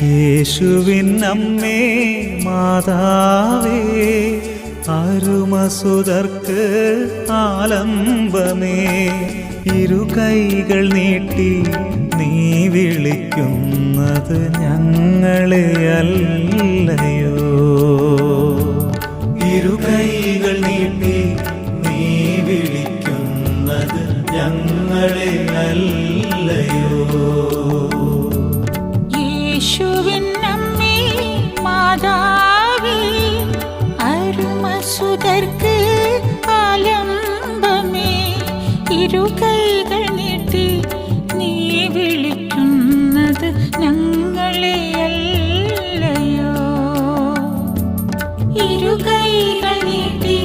യേശുവിൻ അമ്മേ മാതാവേ, അരുമസുതർക്ക് ആലംബമേ, ഇരുകൈകൾ നീട്ടി നീ വിളിക്കുന്നത് ഞങ്ങളെയല്ലയോ? ഇരുകൈകൾ നീട്ടി നീ വിളിക്കുന്നത് ഞങ്ങളെയല്ലയോ? യേശുവിൻ അമ്മേ മാതാവേ, അരുമസുതർക്ക് ആലംബമേ, ഇരുകൈകൾ നീട്ടി നീ വിളിക്കുന്നത് ഞങ്ങളെയല്ലയോ? ഇരുകൈകൾ നീട്ടി